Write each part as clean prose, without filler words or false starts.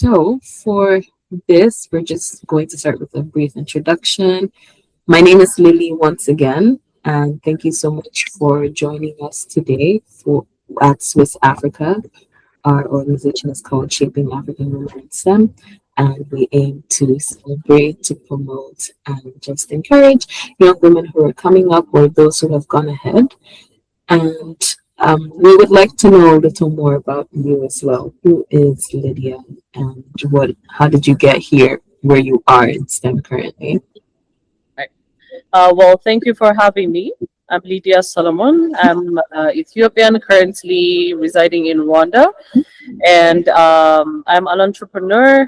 So for this, we're just going to start with a brief introduction. My name is Lily once again, and thank you so much for joining us today for at Swiss Africa. Our organization is called Shaping African Women in STEM, and we aim to celebrate, to promote, and just encourage young women who are coming up or those who have gone ahead. And we would like to know a little more about you as well. Who is Lydia, and how did you get here where you are in STEM currently? Right. Well, thank you for having me. I'm Lidia Solomon. I'm Ethiopian, currently residing in Rwanda, and I'm an entrepreneur.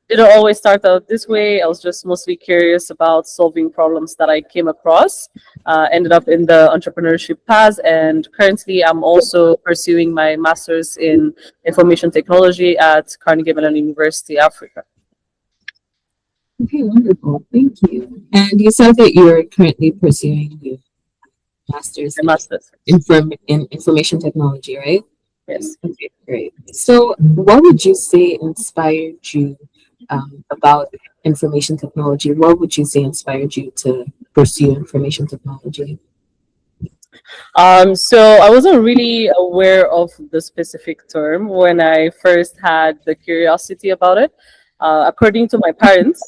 Didn't always start out this way. I was just mostly curious about solving problems that I came across. Ended up in the entrepreneurship path, and currently I'm also pursuing my master's in information technology at Carnegie Mellon University Africa. Okay, wonderful. Thank you. And you said that you're currently pursuing your master's My master's. in information technology, right? Yes. Okay, great. So, what would you say inspired you about information technology? What would you say inspired you to pursue information technology? So I wasn't really aware of the specific term when I first had the curiosity about it. According to my parents,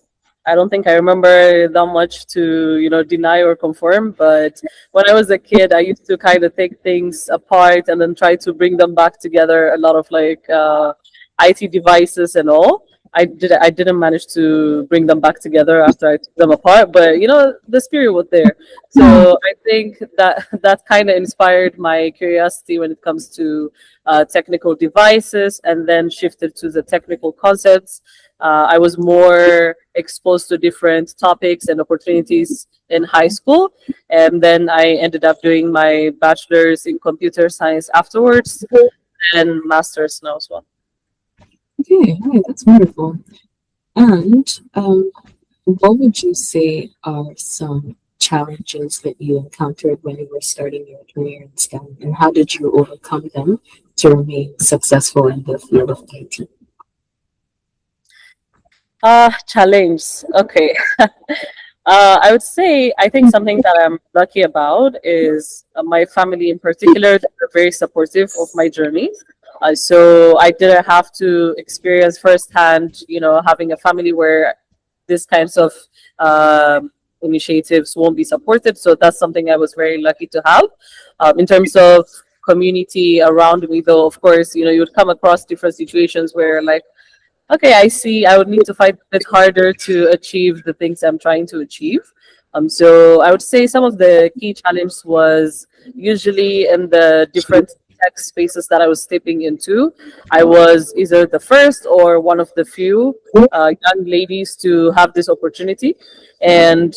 I don't think I remember that much to, deny or confirm. But when I was a kid, I used to kind of take things apart and then try to bring them back together. A lot of IT devices and all. I didn't manage to bring them back together after I took them apart, but the spirit was there. So I think that kind of inspired my curiosity when it comes to technical devices, and then shifted to the technical concepts. I was more exposed to different topics and opportunities in high school, and then I ended up doing my bachelor's in computer science afterwards, and master's now as well. Okay, all right, that's wonderful. And what would you say are some challenges that you encountered when you were starting your career in STEM, and how did you overcome them to remain successful in the field of IT? Challenge. Okay. I would say I think something that I'm lucky about is my family in particular. They're very supportive of my journey. So I didn't have to experience firsthand, having a family where these kinds of initiatives won't be supported. So that's something I was very lucky to have. In terms of community around me, though, of course, you would come across different situations where, like, okay, I see, I would need to fight a bit harder to achieve the things I'm trying to achieve. So I would say some of the key challenges was usually in the different tech spaces that I was stepping into. I was either the first or one of the few young ladies to have this opportunity. And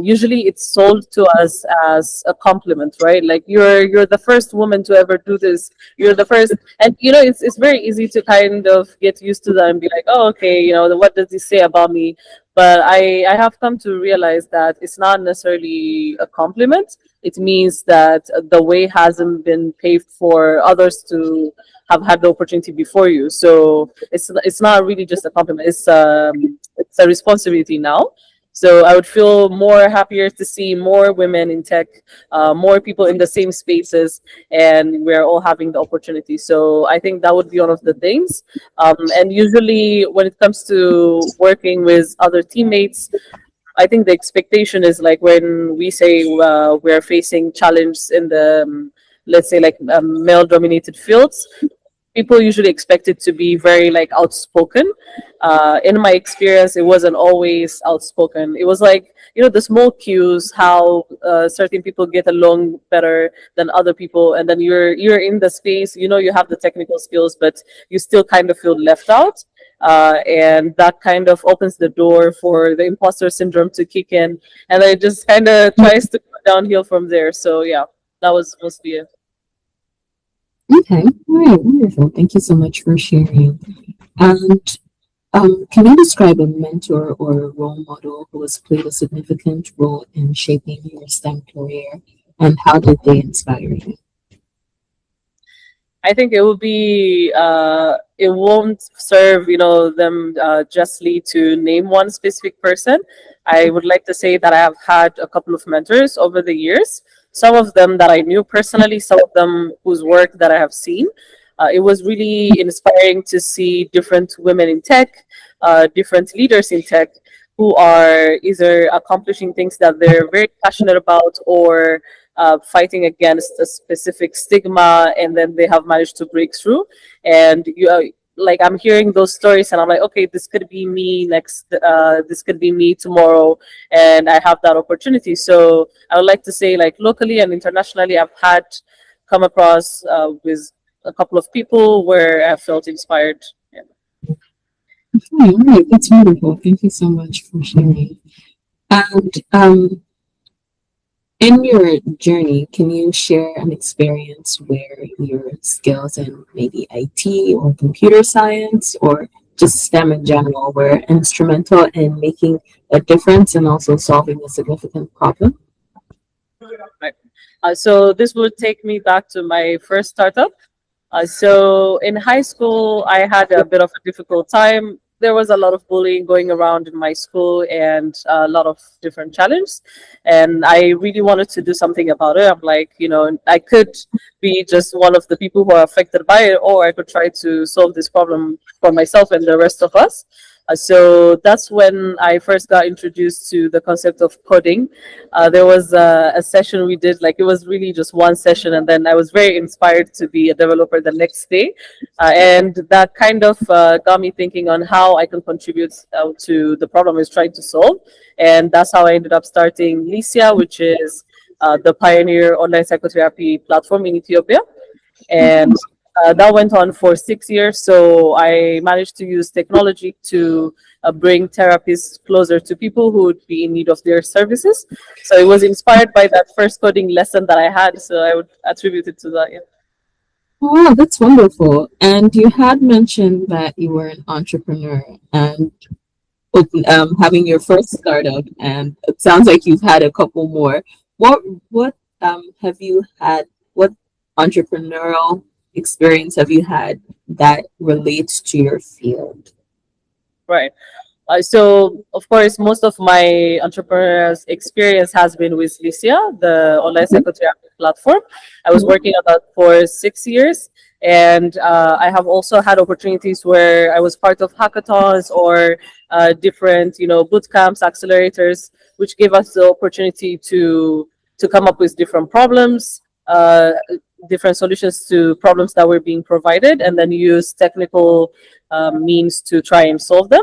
usually it's sold to us as a compliment, right? Like you're the first woman to ever do this. You're the first, and it's very easy to kind of get used to that and be like, oh, okay, what does this say about me? But I have come to realize that it's not necessarily a compliment. It means that the way hasn't been paved for others to have had the opportunity before you. So it's not really just a compliment. It's a responsibility now. So I would feel more happier to see more women in tech, more people in the same spaces, and we're all having the opportunity. So I think that would be one of the things. And usually when it comes to working with other teammates, I think the expectation is like when we say we're facing challenges in the, let's say, like male-dominated fields, people usually expect it to be very like outspoken. In my experience, it wasn't always outspoken. It was like, the small cues, how certain people get along better than other people, and then you're in the space, you have the technical skills, but you still kind of feel left out. And that kind of opens the door for the imposter syndrome to kick in, and then it just kind of tries to go downhill from there. So yeah, that was mostly it. Okay, all right, wonderful. Thank you so much for sharing. And can you describe a mentor or a role model who has played a significant role in shaping your STEM career, and how did they inspire you? I think it will be it won't serve them justly to name one specific person. I would like to say that I have had a couple of mentors over the years. Some of them that I knew personally, some of them whose work that I have seen. It was really inspiring to see different women in tech, different leaders in tech who are either accomplishing things that they're very passionate about or fighting against a specific stigma, and then they have managed to break through. And like I'm hearing those stories, and I'm like, okay, this could be me next. This could be me tomorrow, and I have that opportunity. So I would like to say, like locally and internationally, I've had come across with a couple of people where I felt inspired. Yeah. Okay, all right, that's wonderful. Thank you so much for sharing. And in your journey, can you share an experience where your skills in maybe IT or computer science or just STEM in general were instrumental in making a difference and also solving a significant problem? Right. So this would take me back to my first startup. So in high school, I had a bit of a difficult time. There was a lot of bullying going around in my school and a lot of different challenges. And I really wanted to do something about it. I'm like, I could be just one of the people who are affected by it, or I could try to solve this problem for myself and the rest of us. So that's when I first got introduced to the concept of coding. There was a session we did, like it was really just one session, and then I was very inspired to be a developer the next day. And that kind of got me thinking on how I can contribute to the problem I was trying to solve. And that's how I ended up starting LSSYA, which is the pioneer online psychotherapy platform in Ethiopia. And that went on for 6 years. So I managed to use technology to bring therapists closer to people who would be in need of their services. So it was inspired by that first coding lesson that I had. So I would attribute it to that. Yeah. Oh, wow, that's wonderful. And you had mentioned that you were an entrepreneur and having your first startup, and it sounds like you've had a couple more. What have you had? What entrepreneurial experience have you had that relates to your field? Right. So, of course, most of my entrepreneur's experience has been with LSSYA, the online psychotherapy platform. I was working on that for 6 years. And I have also had opportunities where I was part of hackathons or different, boot camps, accelerators, which gave us the opportunity to come up with different problems, different solutions to problems that were being provided, and then use technical means to try and solve them.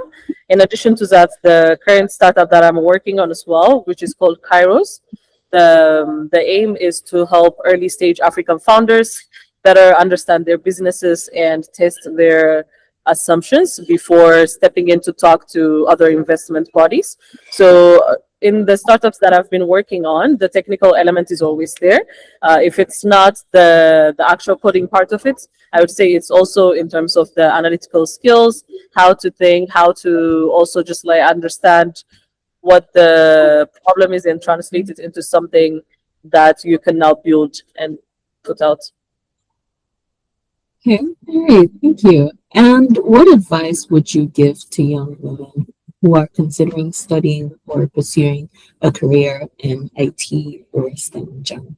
In addition to that, the current startup that I'm working on as well, which is called Kairos, the aim is to help early stage African founders better understand their businesses and test their assumptions before stepping in to talk to other investment bodies. So in the startups that I've been working on, the technical element is always there. If it's not the actual coding part of it, I would say it's also in terms of the analytical skills, how to think, how to also just like understand what the problem is and translate it into something that you can now build and put out. Okay, all right, thank you. And what advice would you give to young women who are considering studying or pursuing a career in IT or STEM in general?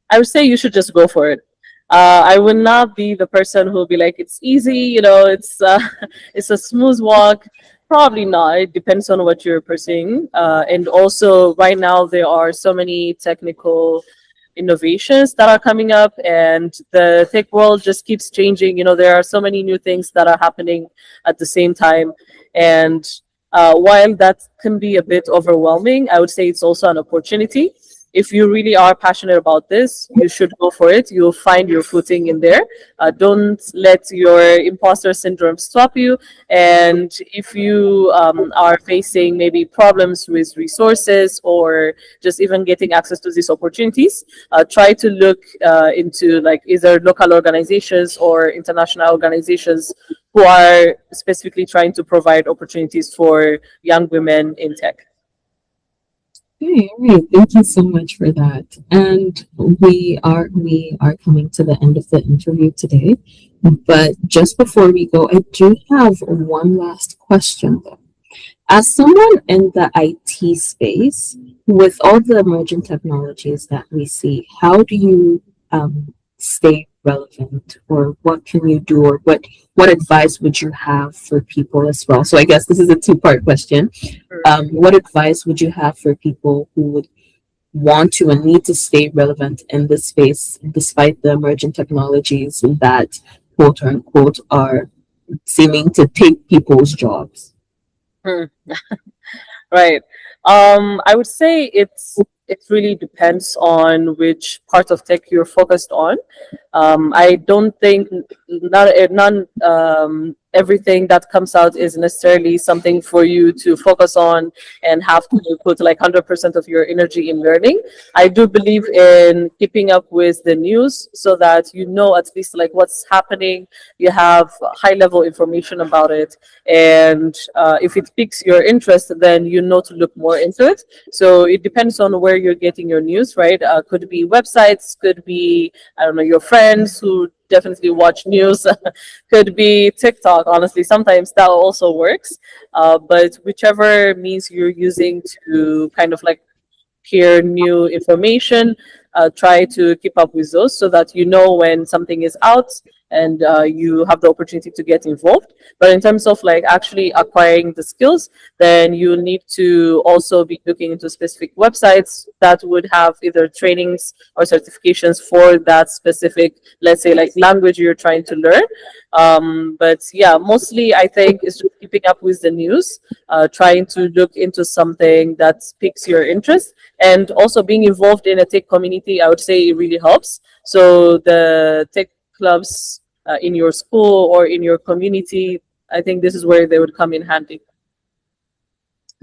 I would say you should just go for it. I would not be the person who will be like, it's easy, it's a smooth walk. Probably not. It depends on what you're pursuing. And also, right now, there are so many technical innovations that are coming up, and the tech world just keeps changing. There are so many new things that are happening at the same time. And while that can be a bit overwhelming, I would say it's also an opportunity. If you really are passionate about this, you should go for it. You'll find your footing in there. Don't let your imposter syndrome stop you. And if you are facing maybe problems with resources or just even getting access to these opportunities, try to look into like either local organizations or international organizations who are specifically trying to provide opportunities for young women in tech. Okay, all right. Thank you so much for that. And we are coming to the end of the interview today. But just before we go, I do have one last question though. As someone in the IT space, with all the emerging technologies that we see, how do you stay relevant, or what can you do, or what advice would you have for people as well? So I guess this is a two-part question. What advice would you have for people who would want to and need to stay relevant in this space despite the emerging technologies that quote unquote are seeming to take people's jobs? Hmm. Right. I would say it really depends on which part of tech you're focused on. I don't think none everything that comes out is necessarily something for you to focus on and have to put like 100% of your energy in learning. I do believe in keeping up with the news so that you know at least like what's happening. You have high level information about it, and if it piques your interest, then you know to look more into it. So it depends on where you're getting your news, right? Could be websites, could be, I don't know, your friends who definitely watch news, could be TikTok. Honestly, sometimes that also works. But whichever means you're using to kind of like hear new information, try to keep up with those so that you know when something is out, and you have the opportunity to get involved. But in terms of like actually acquiring the skills, then you need to also be looking into specific websites that would have either trainings or certifications for that specific, let's say, like language you're trying to learn. But yeah, mostly I think it's just keeping up with the news, trying to look into something that piques your interest, and also being involved in a tech community. I would say it really helps. So the tech clubs in your school or in your community, I think this is where they would come in handy.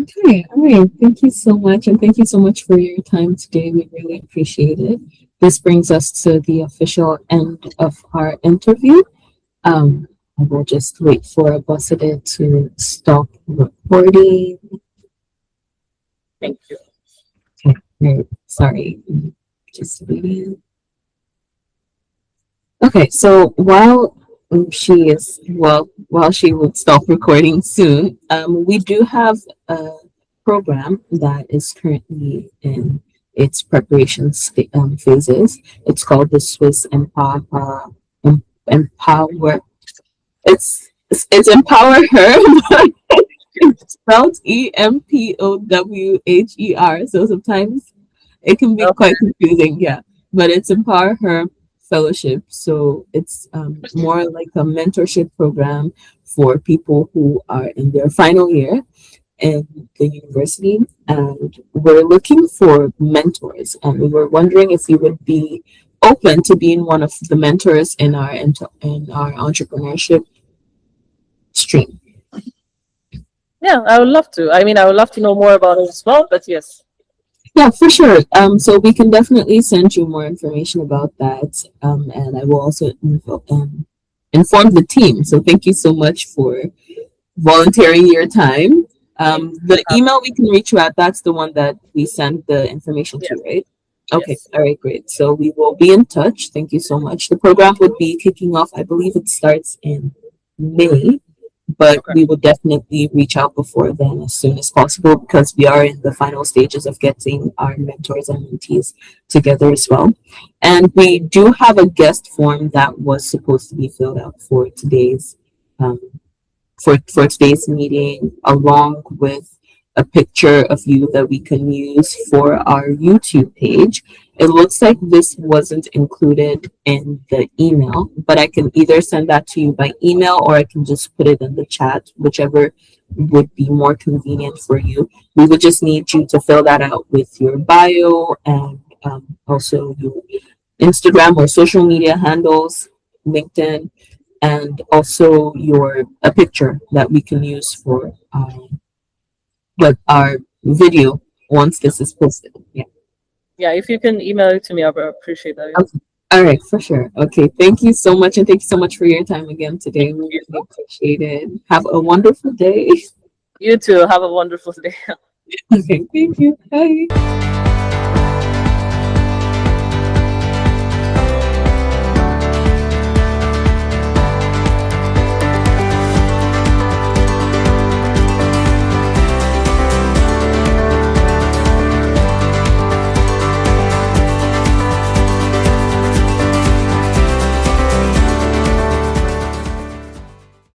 Okay, all right. Thank you so much. And thank you so much for your time today. We really appreciate it. This brings us to the official end of our interview. I will just wait for Abosede to stop recording. Thank you. Okay, right. Sorry. Just waiting. Okay, so while she would stop recording soon, we do have a program that is currently in its preparation phases. It's called the Swiss Empower. It's Empower Her. It's spelled EMPOWHER. So sometimes it can be Okay. quite confusing, yeah. But it's Empower Her Fellowship. So it's more like a mentorship program for people who are in their final year in the university. And we're looking for mentors. And we were wondering if you would be open to being one of the mentors in our entrepreneurship stream. Yeah, I would love to. I mean, I would love to know more about it as well, but yes. Yeah, for sure. So we can definitely send you more information about that. And I will also inform the team. So thank you so much for volunteering your time. The email we can reach you at, that's the one that we send the information to, Yes, right? Okay, yes. all right, great. So we will be in touch. Thank you so much. The program would be kicking off, I believe it starts in May, but Okay. we will definitely reach out before then as soon as possible because we are in the final stages of getting our mentors and mentees together as well. And we do have a guest form that was supposed to be filled out um, for today's meeting, along with a picture of you that we can use for our YouTube page. It looks like this wasn't included in the email, but I can either send that to you by email or I can just put it in the chat, whichever would be more convenient for you. We would just need you to fill that out with your bio and also your Instagram or social media handles, LinkedIn, and also your a picture that we can use for our video once this is posted. Yeah. Yeah, if you can email it to me, I would appreciate that. Yeah. Okay. All right, for sure. Okay, thank you so much, and thank you so much for your time again today. Thank We you. really appreciate it. Have a wonderful day. You too. Have a wonderful day. Okay, thank you. Bye.